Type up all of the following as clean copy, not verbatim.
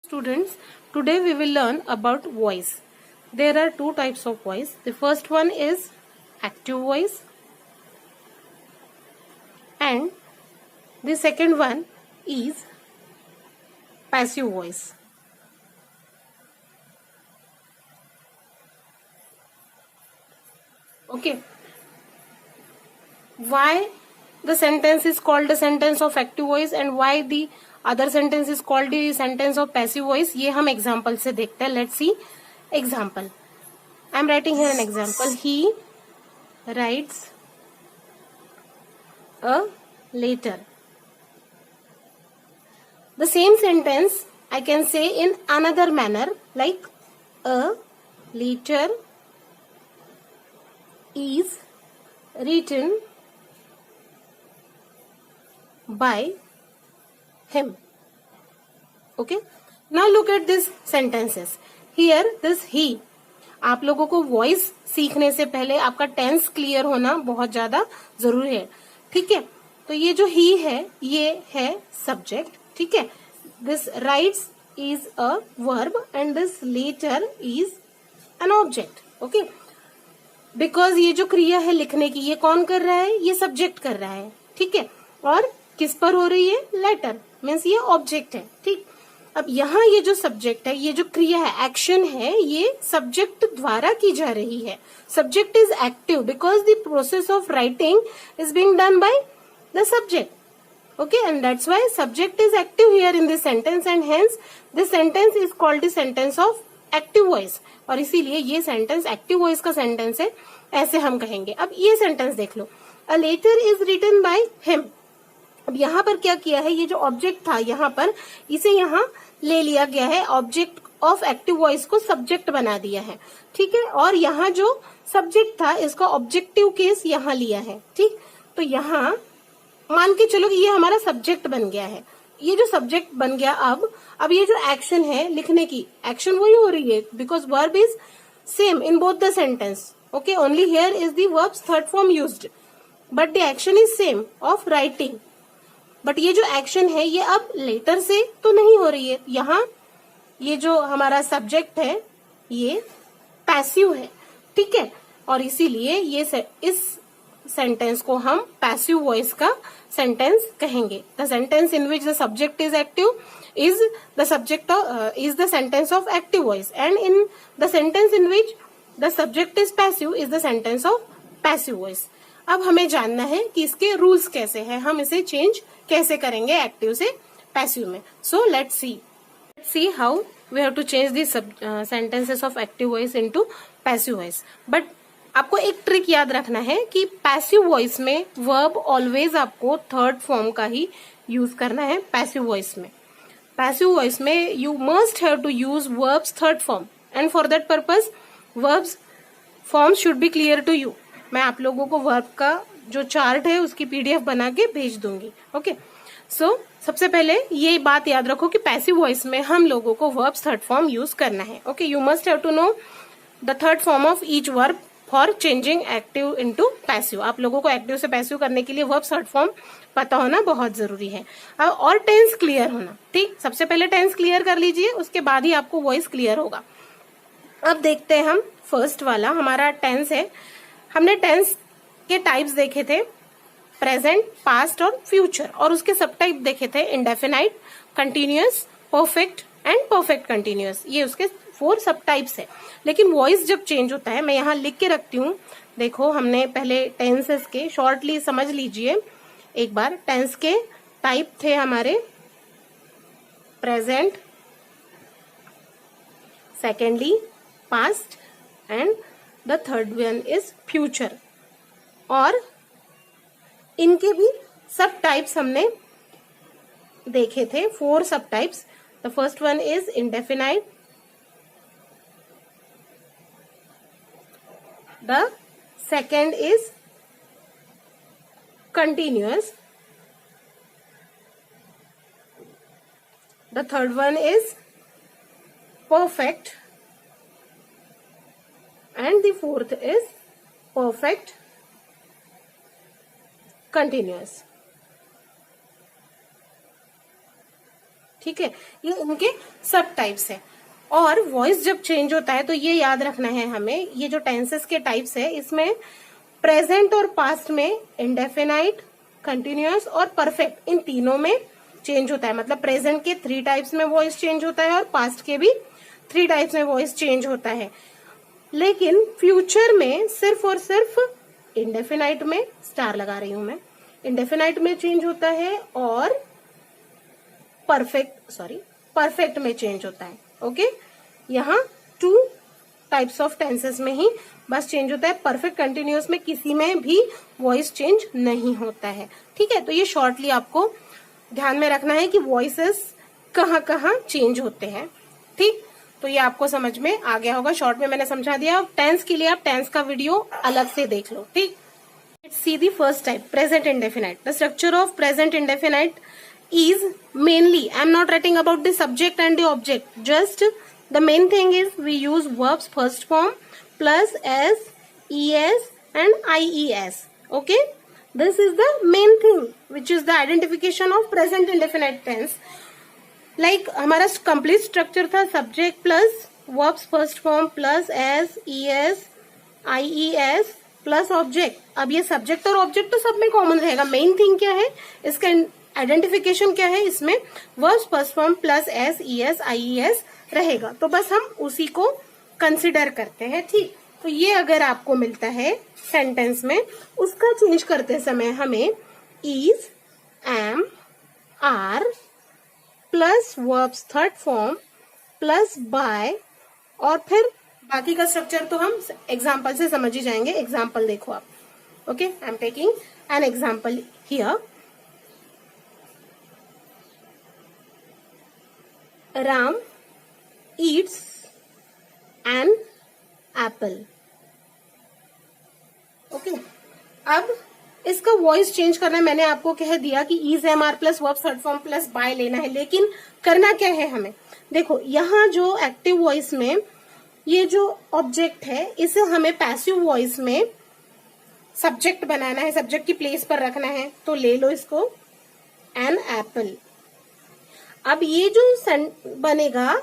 Students, today we will learn about voice. There are two types of voice. The first one is active voice and the second one is passive voice. Okay. Why the sentence is called the sentence of active voice and why the other sentence is called the sentence of passive voice, ये हम example से देखते हैं. Let's see example. I am writing here an example. He writes a letter. The same sentence I can say in another manner, like a letter is written by him. Okay, now look at these sentences. Here this he. आप लोगों को voice सीखने से पहले आपका tense clear होना बहुत ज्यादा जरूरी है. ठीक है, तो ये जो ही है ये है सब्जेक्ट. ठीक है, this writes is a verb and this letter is an object. Okay, because ये जो क्रिया है लिखने की ये कौन कर रहा है, ये सब्जेक्ट कर रहा है. ठीक है, और किस पर हो रही है, लेटर, मीन्स ये ऑब्जेक्ट है. ठीक, अब यहाँ ये जो सब्जेक्ट है, ये जो क्रिया है, एक्शन है, ये सब्जेक्ट द्वारा की जा रही है. Subject is active because the process of writing is being done by the subject. Okay, and that's why subject is active here in this sentence and hence this sentence is called the sentence of active voice. और इसीलिए ये sentence active voice का sentence है, ऐसे हम कहेंगे. अब ये sentence देख लो, a letter is written by him. अब यहाँ पर क्या किया है, ये जो ऑब्जेक्ट था यहाँ पर इसे यहाँ ले लिया गया है, ऑब्जेक्ट ऑफ एक्टिव वॉइस को सब्जेक्ट बना दिया है. ठीक है, और यहाँ जो सब्जेक्ट था इसका ऑब्जेक्टिव केस यहाँ लिया है. ठीक, तो यहाँ मान के चलो कि ये हमारा सब्जेक्ट बन गया है. ये जो सब्जेक्ट बन गया, अब ये जो एक्शन है लिखने की, एक्शन वही हो रही है because verb is same in both the sentence. Okay, only here is the verbs third form used but the action is same of writing. But ये जो एक्शन है ये अब लेटर से तो नहीं हो रही है. यहाँ ये जो हमारा सब्जेक्ट है ये पैसिव है. ठीक है, और इसीलिए ये इस सेंटेंस को हम पैसिव वॉइस का सेंटेंस कहेंगे. The sentence in which the subject is active is the subject is the sentence of active voice and in the sentence in which the subject is passive is the sentence of passive voice. अब हमें जानना है कि इसके rules कैसे हैं, हम इसे चेंज कैसे करेंगे एक्टिव से पैसिव में. So let's see how we have to change the sentences of active voice into passive voice. But आपको एक ट्रिक याद रखना है कि पैसिव वॉइस में वर्ब ऑलवेज आपको थर्ड फॉर्म का ही यूज करना है. पैसिव वॉइस में you must have to use verbs third form and for that purpose verbs form should be clear to you. मैं आप लोगों को वर्ब का जो चार्ट है उसकी पीडीएफ बना के भेज दूंगी. ओके, सो सबसे पहले ये बात याद रखो कि पैसिव वॉइस में हम लोगों को वर्ब्स थर्ड फॉर्म यूज करना है. Okay, you must have to know the third form of each verb for changing active into passive. आप लोगों को एक्टिव से पैसिव करने के लिए वर्ब थर्ड फॉर्म पता होना बहुत जरूरी है. और टेंस क्लियर होना. ठीक, सबसे पहले टेंस क्लियर कर लीजिए, उसके बाद ही आपको वॉइस क्लियर होगा. अब देखते हैं हम फर्स्ट वाला हमारा टेंस है. हमने टेंस के टाइप्स देखे थे, प्रेजेंट, पास्ट और फ्यूचर, और उसके सब टाइप देखे थे indefinite, continuous, perfect and perfect continuous. ये उसके 4 सब टाइप्स है. लेकिन वॉइस जब चेंज होता है, मैं यहाँ लिख के रखती हूँ, देखो हमने पहले टेंसेस के शॉर्टली समझ लीजिए एक बार. टेंस के टाइप थे हमारे present, secondly past and the third one is future. और इनके भी सब टाइप्स हमने देखे थे, 4 सब types. The first one is indefinite, the second is continuous, the third one is perfect and the fourth is perfect continuous. ठीक है, ये उनके सब टाइप्स है। और वॉइस जब चेंज होता है तो ये याद रखना है हमें, ये जो टेंसेस के टाइप्स है इसमें प्रेजेंट और पास्ट में इंडेफिनाइट, कंटिन्यूअस और परफेक्ट, इन तीनों में चेंज होता है। मतलब प्रेजेंट के 3 टाइप्स में वॉइस चेंज होता है और पास्ट के भी 3 टाइप्स में वॉइस चेंज होता है। लेकिन फ्यूचर में सिर्फ और सिर्फ इंडेफिनाइट में, स्टार लगा रही हूं मैं, इंडेफिनाइट में चेंज होता है और परफेक्ट में चेंज होता है। ओके, यहाँ 2 टाइप्स ऑफ टेंसेस में ही बस चेंज होता है, परफेक्ट कंटिन्यूअस में किसी में भी वॉइस चेंज नहीं होता है। ठीक है, तो ये शॉर्टली आपको ध्यान में रखना है कि वॉइसेस कहाँ कहाँ चेंज होते हैं। ठीक, तो ये आपको समझ में आ गया होगा, शॉर्ट में मैंने समझा दिया। टेंस के लिए आप टेंस का वीडियो अलग से देख लो। ठीक, let's see the first type, present indefinite. The structure of present indefinite is mainly, I'm not writing about the subject and the object, just the main thing is we use verbs first form plus s, es and ies. Okay, this is the main thing which is the identification of present indefinite tense. Like हमारा complete structure था subject plus verbs first form plus s, es, ies plus object। अब ये subject और object तो सब में common रहेगा। main thing क्या है इसका आइडेंटिफिकेशन क्या है, इसमें verbs first form plus S, ES, IES रहेगा। तो बस हम उसी को कंसिडर करते हैं। ठीक, तो ये अगर आपको मिलता है सेंटेंस में, उसका चेंज करते समय हमें is, am, are plus verbs third form plus by, और फिर बाकी का स्ट्रक्चर तो हम एग्जाम्पल से समझ ही जाएंगे। एग्जाम्पल देखो आप। Okay, I am taking an example here. Ram eats an apple. Okay, अब इसका वॉइस चेंज करना है। मैंने आपको कह दिया कि is, am, are plus verb third form plus by लेना है, लेकिन करना क्या है हमें। देखो यहाँ जो एक्टिव वॉइस में ये जो ऑब्जेक्ट है इसे हमें पैसिव वॉइस में सब्जेक्ट बनाना है, सब्जेक्ट की प्लेस पर रखना है। तो ले लो इसको, एन एप्पल। अब ये जो बनेगा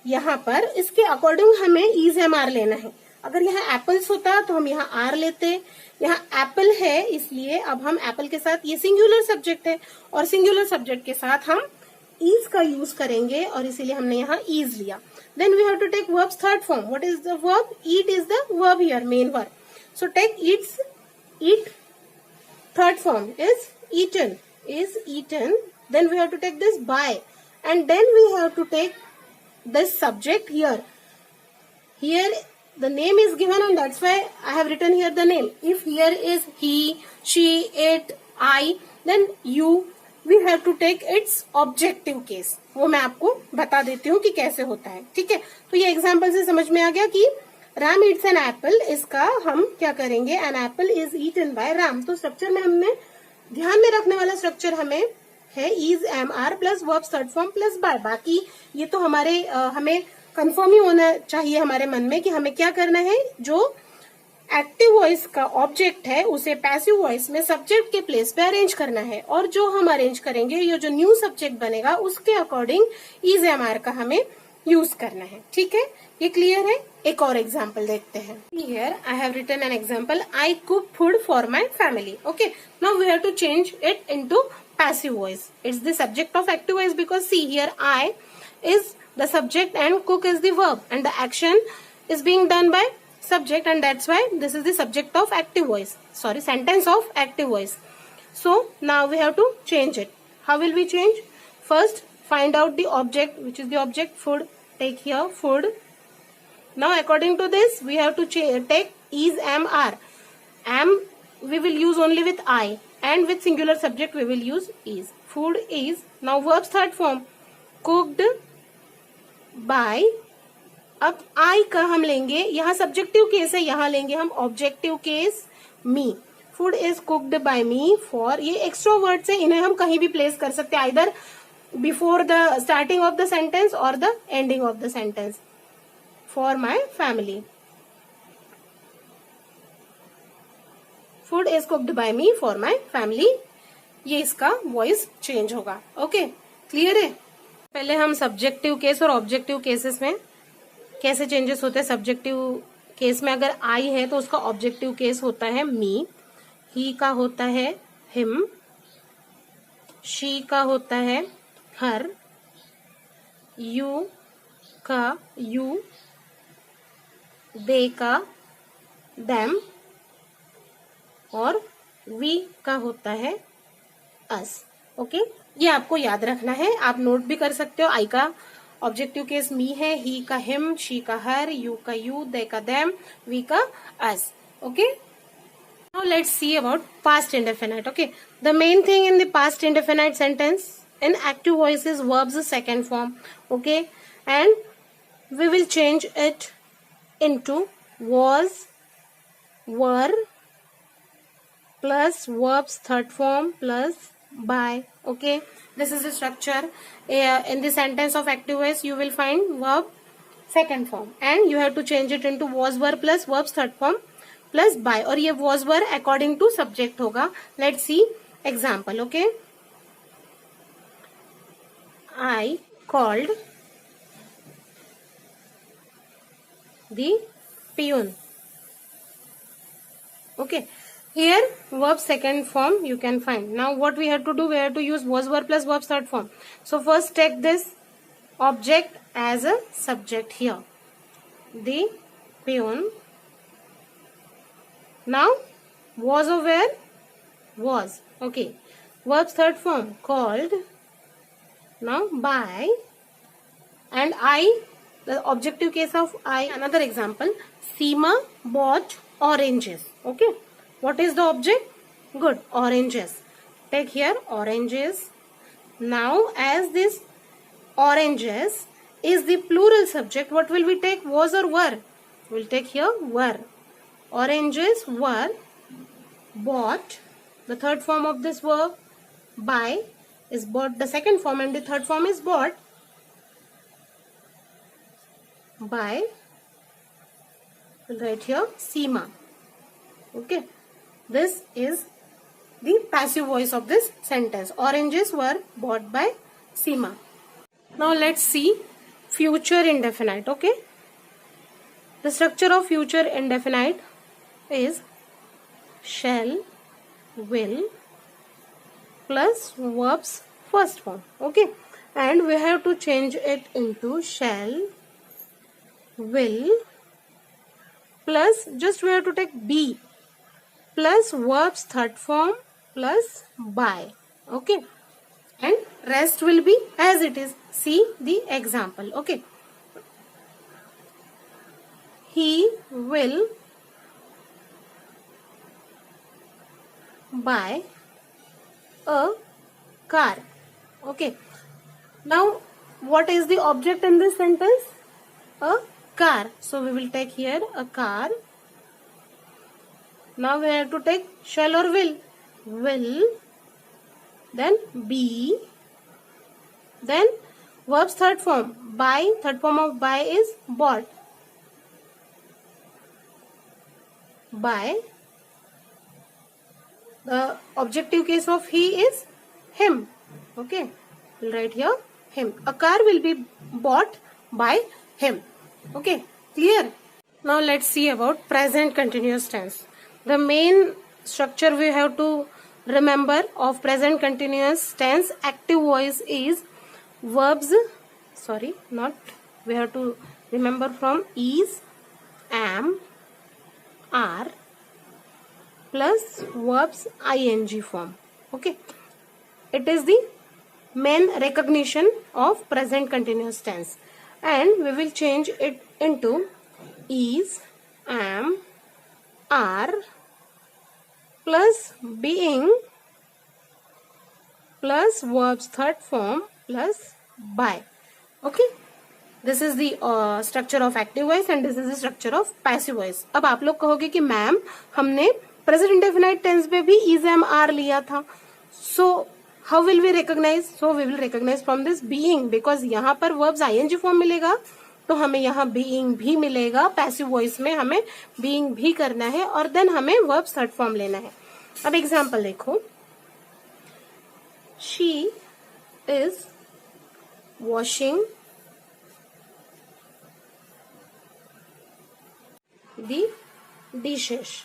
यहाँ पर, इसके अकॉर्डिंग हमें इज, एम, आर लेना है। अगर यहाँ एप्पल्स होता तो हम यहाँ आर लेते, यहाँ एप्पल है इसलिए अब हम एप्पल के साथ, ये सिंगुलर सब्जेक्ट है और सिंगुलर सब्जेक्ट के साथ हम इज का यूज करेंगे और इसीलिए हमने यहाँ इज लिया। Then we have to take verbs third form. What is the verb? Eat is the verb here, main verb. So take eats, eat third form is eaten, is eaten. Then we have to take this by, and then we have to take this subject here. Here the name is given and that's why I have written here the name. If here is he, she, it, I, then you, we have to take its objective case. वो मैं आपको बता देती हूँ कि कैसे होता है। ठीक है, तो ये एग्जाम्पल से समझ में आ गया कि राम ईट्स एन एप्पल, इसका हम क्या करेंगे, an apple is eaten by Ram. तो स्ट्रक्चर में हमने ध्यान में रखने वाला स्ट्रक्चर हमें है is, am, are plus verb third form plus by. बाकी ये तो हमारे हमें कंफर्म ही होना चाहिए हमारे मन में कि हमें क्या करना है। जो एक्टिव वॉइस का ऑब्जेक्ट है उसे पैसिव वॉइस में सब्जेक्ट के प्लेस पे अरेंज करना है, और जो हम अरेंज करेंगे ये जो न्यू सब्जेक्ट बनेगा उसके अकॉर्डिंग इज, एम, आर का हमें यूज करना है। ठीक है, ये क्लियर है। एक और एग्जाम्पल देखते हैं। Here I have written an example, I cook food for my family. Okay, now we have to change it into passive voice. It's the subject of active voice because see here I is the subject and cook is the verb, and the action is being done by subject, and that's why this is the subject of active voice. Sorry, sentence of active voice. So now we have to change it. How will we change? First find out the object, which is the object food. Take here food. Now according to this we have to take is, am, are. Am we will use only with I, and with singular subject we will use is. Food is. Now verbs third form, cooked by. अब I का हम लेंगे, यहाँ subjective case है, यहाँ लेंगे हम objective case me. Food is cooked by me for, ये एक्स्ट्रा वर्ड्स है, इन्हें हम कहीं भी प्लेस कर सकते हैं, either before the starting of the sentence और the ending of the sentence. For my family, food is cooked by me for my family, ये इसका वॉइस चेंज होगा। ओके, क्लियर है। पहले हम सब्जेक्टिव केस और ऑब्जेक्टिव केसेस में कैसे चेंजेस होते हैं। सब्जेक्टिव केस में अगर आई है तो उसका ऑब्जेक्टिव केस होता है मी, ही का होता है हिम, शी का होता है हर, यू का यू, दे का देम, और वी का होता है अस। ओके, ये आपको याद रखना है, आप नोट भी कर सकते हो। आई का ऑब्जेक्टिव केस मी है, ही का हिम, शी का हर, यू का यू, दे का देम, वी का us. Okay, now let's see about past indefinite. Okay, the main thing in the past indefinite sentence in active voice is verbs second form. Okay, and we will change it into was, were plus verbs third form plus by. Okay, this is the structure. In the sentence of active voice you will find verb second form and you have to change it into was, were plus verbs third form plus by, और ये was were according to subject होगा। Let's see example. Okay, I called the peon. Okay, here verb second form you can find. Now what we have to do, we have to use was, were plus verb third form. So first take this object as a subject here, the peon. Now was or where? Was. Okay, verbs third form called. Now by and I, the objective case of I. Another example, Seema bought oranges. Okay, what is the object? Good, oranges. Take here oranges. Now as this oranges is the plural subject, what will we take, was or were? We'll take here were. Oranges were bought. The third form of this verb by is bought, the second form, and the third form is bought by, right here, Seema. Okay, this is the passive voice of this sentence. Oranges were bought by Seema. Now let's see future indefinite. Okay, the structure of future indefinite is shall, will plus verbs first form. Okay, and we have to change it into shall, will plus, just we have to take be plus verbs third form plus by. Okay, and rest will be as it is. See the example. Okay, he will buy a car. Okay, now what is the object in this sentence? A car. So we will take here a car. Now we have to take shall or will. Will, then be, then verbs third form. By, third form of by is bought. By, the objective case of he is him. Okay, we'll write here him. A car will be bought by him. Okay, clear? Now let's see about present continuous tense. The main structure we have to remember of present continuous tense active voice is verbs, sorry, not, we have to remember from is, am, are plus verbs ing form. Okay, it is the main recognition of present continuous tense, and we will change it into is, am, are plus being plus verbs third form plus by. Okay, this is the structure of active voice and this is the structure of passive voice. अब आप लोग कहोगे कि ma'am हमने present indefinite tense पे भी is, am, are लिया था, so how will we recognize? So we will recognize from this being, because यहाँ पर verbs ing form मिलेगा तो हमें यहाँ being भी मिलेगा. पैसिव वॉइस में हमें being भी करना है और देन हमें verbs थर्ड फॉर्म लेना है. अब एग्जाम्पल देखो, she is washing the dishes.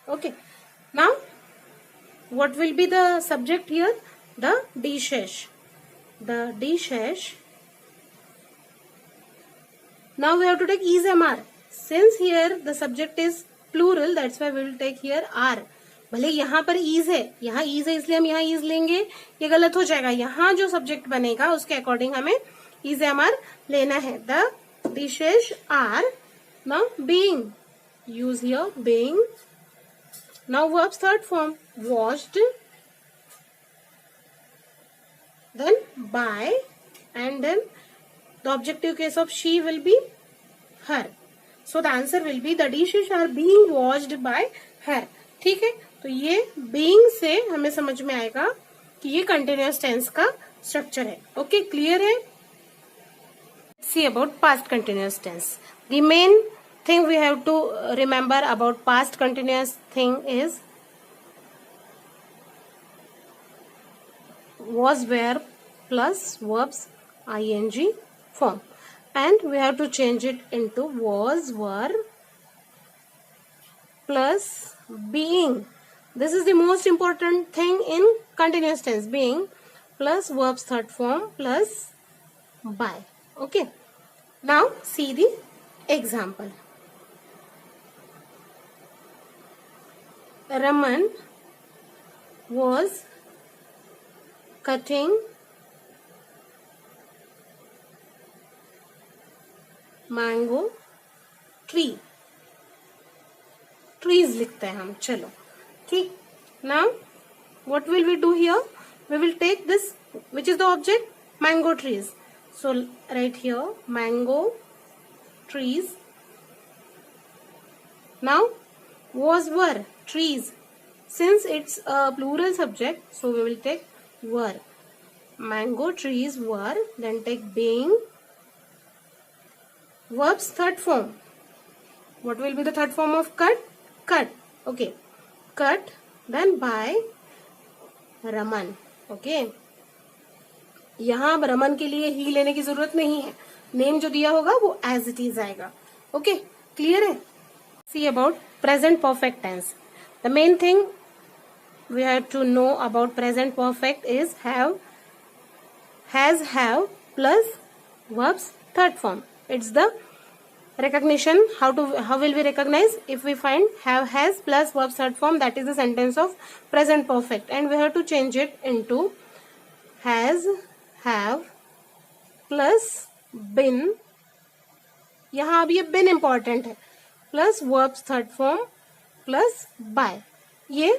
Okay, now what will be the subject here? The dishes. The dishes. Now we have to take is MR. Since here the subject is plural, that's why we will take here R. भले यहाँ पर is है, यहाँ is है इसलिए हम यहाँ is लेंगे, ये गलत हो जाएगा. यहाँ जो सब्जेक्ट बनेगा उसके अकॉर्डिंग हमें is MR लेना है. The dishes are now being. Use here being. Now verbs third form, washed, then by, and then the objective case of she will be her. So the answer will be the dishes are being washed by her. ठीक है, तो ये being से हमें समझ में आएगा कि ये continuous tense का structure है. Okay, clear है? See about past continuous tense. The main thing we have to remember about past continuous thing is was, were plus verbs ing form, and we have to change it into was, were plus being. This is the most important thing in continuous tense, being plus verbs third form plus by. Okay, now see the example. Raman was cutting mango tree. Trees लिखते हैं हम. चलो ठीक. Now what will we do here? We will take this, which is the object, mango trees. So right here mango trees. Now was, were, trees. Since it's a plural subject, so we will take were. Mango trees were. Then take being. Verbs third form. What will be the third form of cut? Cut. Okay. Cut. Then by Raman. Okay. यहाँ रमन के लिए ही लेने की जरूरत नहीं है. Name जो दिया होगा वो as it is आएगा. Okay. Clear है? See about present perfect tense. The main thing we have to know about present perfect is have, has, have plus verbs third form. It's the recognition. How will we recognize? If we find have, has plus verbs third form, that is the sentence of present perfect, and we have to change it into has, have plus been. यहाँ अब ये been important है. Plus verbs third form plus bye. ये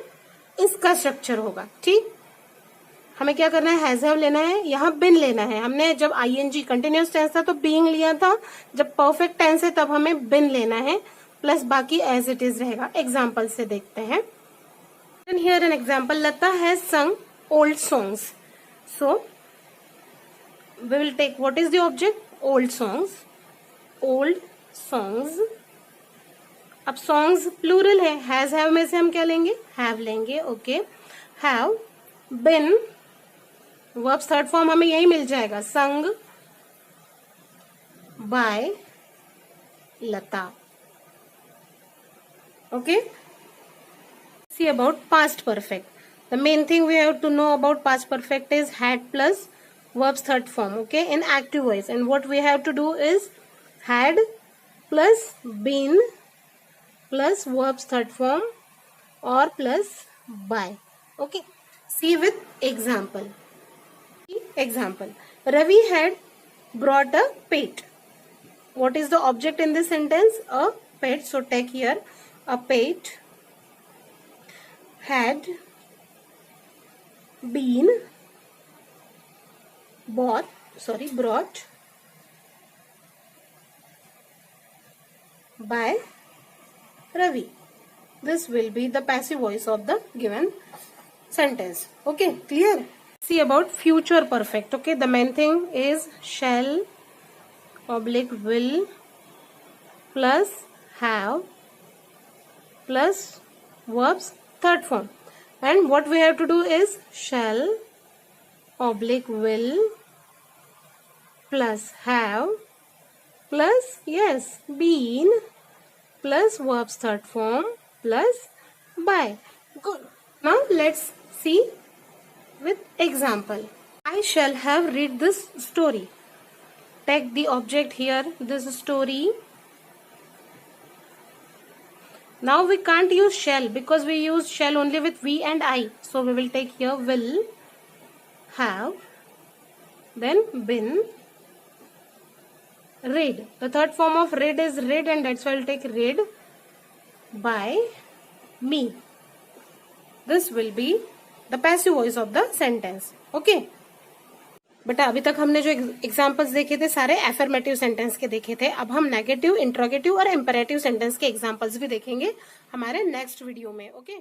इसका structure होगा. ठीक. हमें क्या करना है? हैज हैव लेना है, यहाँ बिन लेना है. हमने जब आईएनजी कंटिन्यूअस टेंस था तो बीइंग लिया था, जब परफेक्ट टेंस है तब हमें बिन लेना है, प्लस बाकी एज इट इज रहेगा. एग्जाम्पल से देखते हैं. Here an example. Lata has sung old songs. So we will take what is the object? Old songs. Old songs. अब सॉन्ग्स प्लूरल है. हैज हैव में से हम क्या लेंगे? हैव लेंगे. Okay. Have been. Verbs third form हमें यही मिल जाएगा. Sung by Lata. Okay. See about past perfect. The main thing we have to know about past perfect is had plus verbs third form. Okay. In active voice. And what we have to do is had plus been plus verbs third form or plus by. Okay. See with example. Example. Ravi had brought a pet. What is the object in this sentence? A pet. So take here a pet had been brought by Ravi. This will be the passive voice of the given sentence. Okay, clear? See about future perfect. Okay, the main thing is shall oblique will plus have plus verbs third form. And what we have to do is shall oblique will plus have plus yes been plus verbs third form plus by. Good. Now let's see with example. I shall have read this story. Take the object here, this story. Now we can't use shall because we use shall only with we and I. So we will take here will, have, then been, read. The third form of read is read, and that's why I'll take read by me. This will be the passive voice of the sentence. Okay. बेटा अभी तक हमने जो examples देखे थे सारे affirmative sentence के देखे थे. अब हम नेगेटिव, इंट्रोगेटिव और इम्पेरेटिव सेंटेंस के एग्जाम्पल्स भी देखेंगे हमारे नेक्स्ट वीडियो में. ओके.